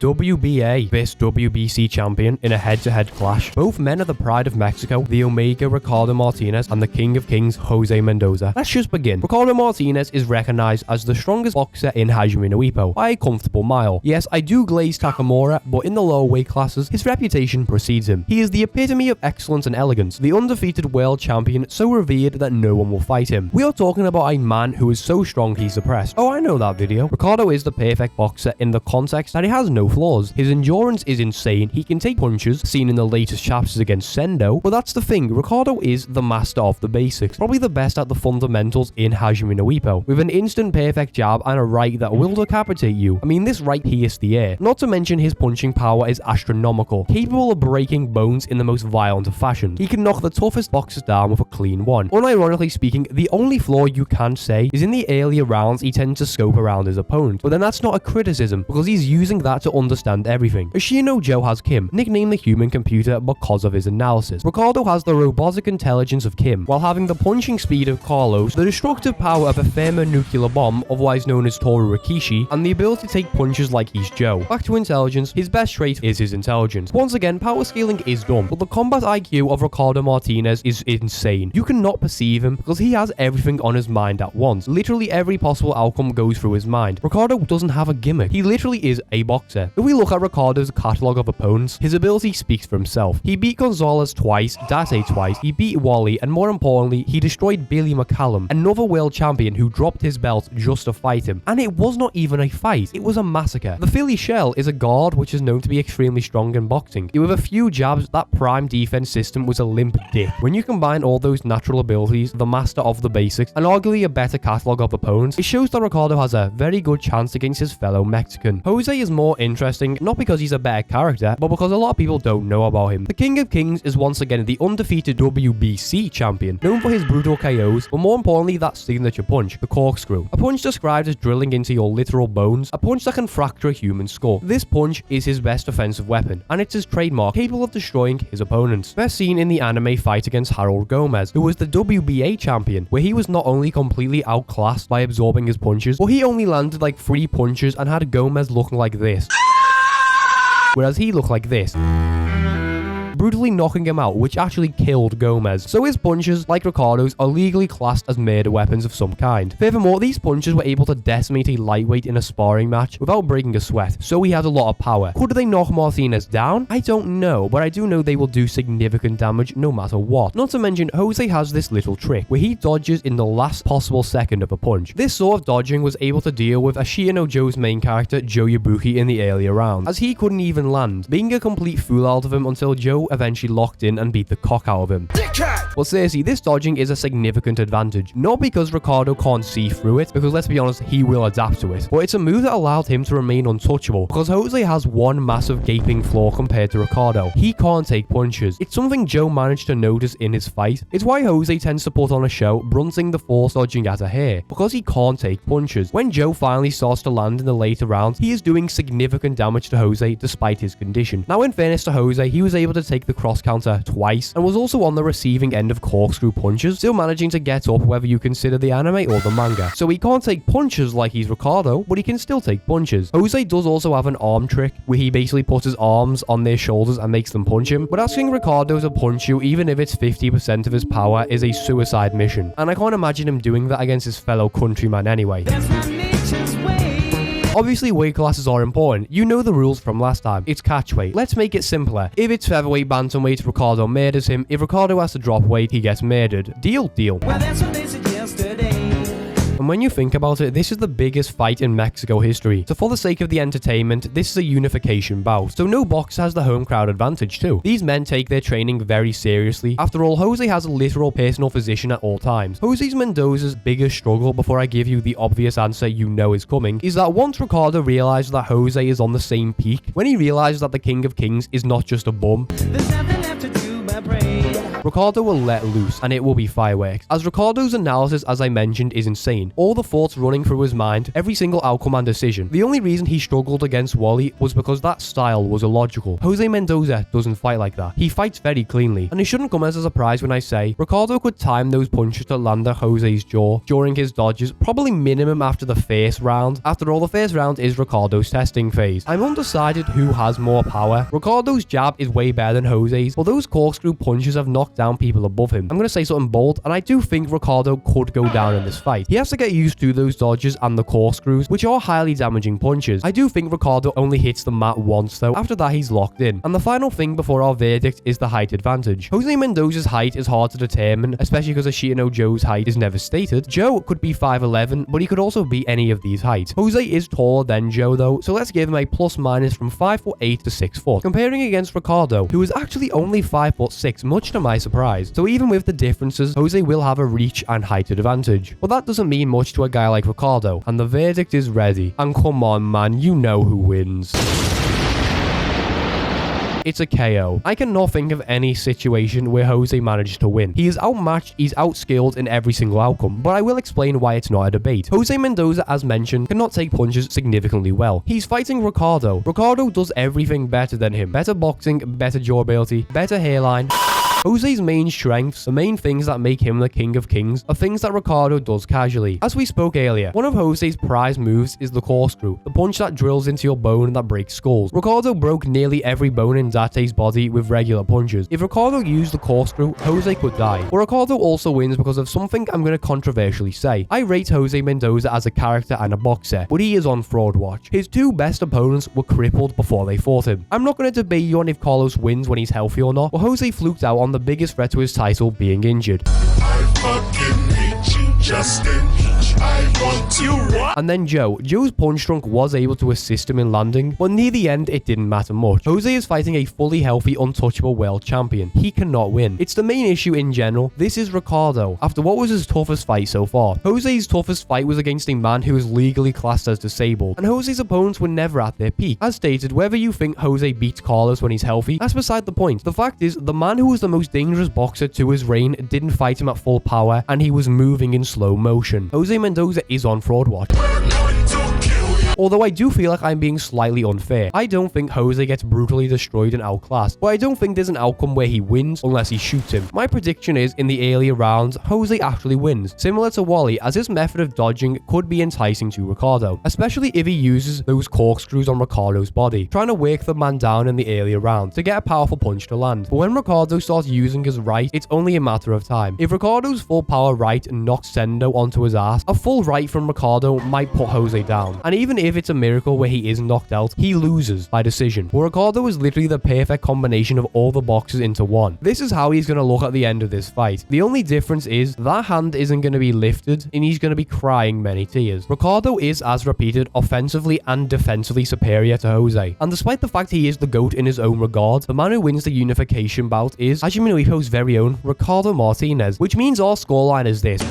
WBA vs WBC champion in a head-to-head clash. Both men are the pride of Mexico, the Omega Ricardo Martinez and the King of Kings Jose Mendoza. Let's just begin. Ricardo Martinez is recognized as the strongest boxer in Hajime no Ippo by a comfortable mile. Yes, I do glaze Takamura, but in the lower weight classes, his reputation precedes him. He is the epitome of excellence and elegance, the undefeated world champion so revered that no one will fight him. We are talking about a man who is so strong he's suppressed. Oh, I know that video. Ricardo is the perfect boxer in the context that he has no flaws. His endurance is insane, he can take punches, seen in the latest chapters against Sendo, but that's the thing, Ricardo is the master of the basics, probably the best at the fundamentals in Hajime no Ippo, with an instant perfect jab and a right that will decapitate you. I mean, this right pierced the air. Not to mention his punching power is astronomical, capable of breaking bones in the most violent of fashions. He can knock the toughest boxers down with a clean one. Unironically speaking, the only flaw you can say is in the earlier rounds he tends to scope around his opponent, but then that's not a criticism because he's using that to understand everything. Ashita No Joes has Kim, nicknamed the human computer because of his analysis. Ricardo has the robotic intelligence of Kim, while having the punching speed of Carlos, the destructive power of a thermonuclear bomb, otherwise known as Toru Rikishi, and the ability to take punches like he's Joe. Back to intelligence, his best trait is his intelligence. Once again, power scaling is dumb, but the combat IQ of Ricardo Martinez is insane. You cannot perceive him because he has everything on his mind at once. Literally every possible outcome goes through his mind. Ricardo doesn't have a gimmick. He literally is a boxer. If we look at Ricardo's catalogue of opponents, his ability speaks for himself. He beat Gonzalez twice, Date twice, he beat Wally, and more importantly, he destroyed Billy McCallum, another world champion who dropped his belt just to fight him. And it was not even a fight, it was a massacre. The Philly Shell is a guard which is known to be extremely strong in boxing. With a few jabs, that prime defense system was a limp dick. When you combine all those natural abilities, the master of the basics, and arguably a better catalogue of opponents, it shows that Ricardo has a very good chance against his fellow Mexican. Jose is more interesting, not because he's a better character, but because a lot of people don't know about him. The King of Kings is once again the undefeated WBC champion, known for his brutal KOs, but more importantly that signature punch, the corkscrew. A punch described as drilling into your literal bones, a punch that can fracture a human skull. This punch is his best offensive weapon, and it's his trademark, capable of destroying his opponents. Best seen in the anime fight against Harold Gomez, who was the WBA champion, where he was not only completely outclassed by absorbing his punches, but he only landed like 3 punches and had Gomez looking like this, whereas he looked like this, brutally knocking him out, which actually killed Gomez. So his punches, like Ricardo's, are legally classed as murder weapons of some kind. Furthermore, these punches were able to decimate a lightweight in a sparring match without breaking a sweat, so he has a lot of power. Could they knock Martinez down? I don't know, but I do know they will do significant damage no matter what. Not to mention, Jose has this little trick where he dodges in the last possible second of a punch. This sort of dodging was able to deal with Ashita No Joes' main character, Joe Yabuki, in the earlier rounds, as he couldn't even land, being a complete fool out of him until Joe eventually locked in and beat the cock out of him. Well, seriously, this dodging is a significant advantage, not because Ricardo can't see through it, because let's be honest, he will adapt to it, but it's a move that allowed him to remain untouchable, because Jose has one massive gaping flaw compared to Ricardo. He can't take punches. It's something Joe managed to notice in his fight. It's why Jose tends to put on a show, brunting the force dodging at a hair, because he can't take punches. When Joe finally starts to land in the later rounds, he is doing significant damage to Jose despite his condition. Now, in fairness to Jose, he was able to take the cross counter twice and was also on the receiving end of corkscrew punches, still managing to get up whether you consider the anime or the manga. So he can't take punches like he's Ricardo, but he can still take punches. Jose does also have an arm trick where he basically puts his arms on their shoulders and makes them punch him, but asking Ricardo to punch you even if it's 50% of his power is a suicide mission, and I can't imagine him doing that against his fellow countryman anyway. Obviously, weight classes are important. You know the rules from last time. It's catch weight. Let's make it simpler. If it's featherweight bantamweight, Ricardo murders him. If Ricardo has to drop weight, he gets murdered. Deal? Deal. Well, that's what they said yesterday. And when you think about it, this is the biggest fight in Mexico history. So for the sake of the entertainment, this is a unification bout. So no boxer has the home crowd advantage too. These men take their training very seriously. After all, Jose has a literal personal physician at all times. Jose's Mendoza's biggest struggle, before I give you the obvious answer you know is coming, is that once Ricardo realizes that Jose is on the same peak, when he realizes that the King of Kings is not just a bum, there's nothing left to do but pray. Ricardo will let loose, and it will be fireworks. As Ricardo's analysis, as I mentioned, is insane. All the thoughts running through his mind, every single outcome and decision. The only reason he struggled against Wally was because that style was illogical. Jose Mendoza doesn't fight like that. He fights very cleanly, and it shouldn't come as a surprise when I say Ricardo could time those punches to land at Jose's jaw during his dodges, probably minimum after the first round. After all, the first round is Ricardo's testing phase. I'm undecided who has more power. Ricardo's jab is way better than Jose's, but those corkscrew punches have knocked down people above him. I'm going to say something bold, and I do think Ricardo could go down in this fight. He has to get used to those dodges and the corkscrews, which are highly damaging punches. I do think Ricardo only hits the mat once though. After that, he's locked in. And the final thing before our verdict is the height advantage. Jose Mendoza's height is hard to determine, especially because Ashita No Joe's height is never stated. Joe could be 5'11", but he could also be any of these heights. Jose is taller than Joe though, so let's give him a plus minus from 5'8" to 6 foot. Comparing against Ricardo, who is actually only 5'6", much to my surprise. So even with the differences, Jose will have a reach and height advantage. But that doesn't mean much to a guy like Ricardo, and the verdict is ready. And come on man, you know who wins. It's a KO. I cannot think of any situation where Jose managed to win. He is outmatched, he's outskilled in every single outcome, but I will explain why it's not a debate. Jose Mendoza, as mentioned, cannot take punches significantly well. He's fighting Ricardo. Ricardo does everything better than him. Better boxing, better jaw ability, better hairline. Jose's main strengths, the main things that make him the king of kings, are things that Ricardo does casually. As we spoke earlier, one of Jose's prized moves is the corkscrew, the punch that drills into your bone and that breaks skulls. Ricardo broke nearly every bone in Date's body with regular punches. If Ricardo used the corkscrew, Jose could die. But Ricardo also wins because of something I'm going to controversially say. I rate Jose Mendoza as a character and a boxer, but he is on fraud watch. His two best opponents were crippled before they fought him. I'm not going to debate you on if Carlos wins when he's healthy or not, but Jose fluked out on the biggest threat to his title being injured. I fucking hate you, Justin. I want you what? And then Joe's punch trunk was able to assist him in landing, but near the end it didn't matter much. Jose is fighting a fully healthy, untouchable world champion. He cannot win. It's the main issue in general. This is Ricardo. After what was his toughest fight so far, Jose's toughest fight was against a man who is legally classed as disabled, and Jose's opponents were never at their peak. As stated, whether you think Jose beats Carlos when he's healthy, that's beside the point. The fact is, the man who was the most dangerous boxer to his reign didn't fight him at full power, and he was moving in slow motion. Jose Mendoza is on fraud watch. Although I do feel like I'm being slightly unfair. I don't think Jose gets brutally destroyed and outclassed, but I don't think there's an outcome where he wins unless he shoots him. My prediction is, in the earlier rounds, Jose actually wins, similar to Wally, as his method of dodging could be enticing to Ricardo, especially if he uses those corkscrews on Ricardo's body, trying to work the man down in the earlier rounds to get a powerful punch to land. But when Ricardo starts using his right, it's only a matter of time. If Ricardo's full power right knocks Sendo onto his ass, a full right from Ricardo might put Jose down, and even if it's a miracle where he is knocked out, he loses by decision. But Ricardo is literally the perfect combination of all the boxes into one. This is how he's going to look at the end of this fight. The only difference is that hand isn't going to be lifted and he's going to be crying many tears. Ricardo is, as repeated, offensively and defensively superior to Jose. And despite the fact he is the GOAT in his own regard, the man who wins the unification bout is Hajime no Ippo's very own Ricardo Martinez, which means our scoreline is this.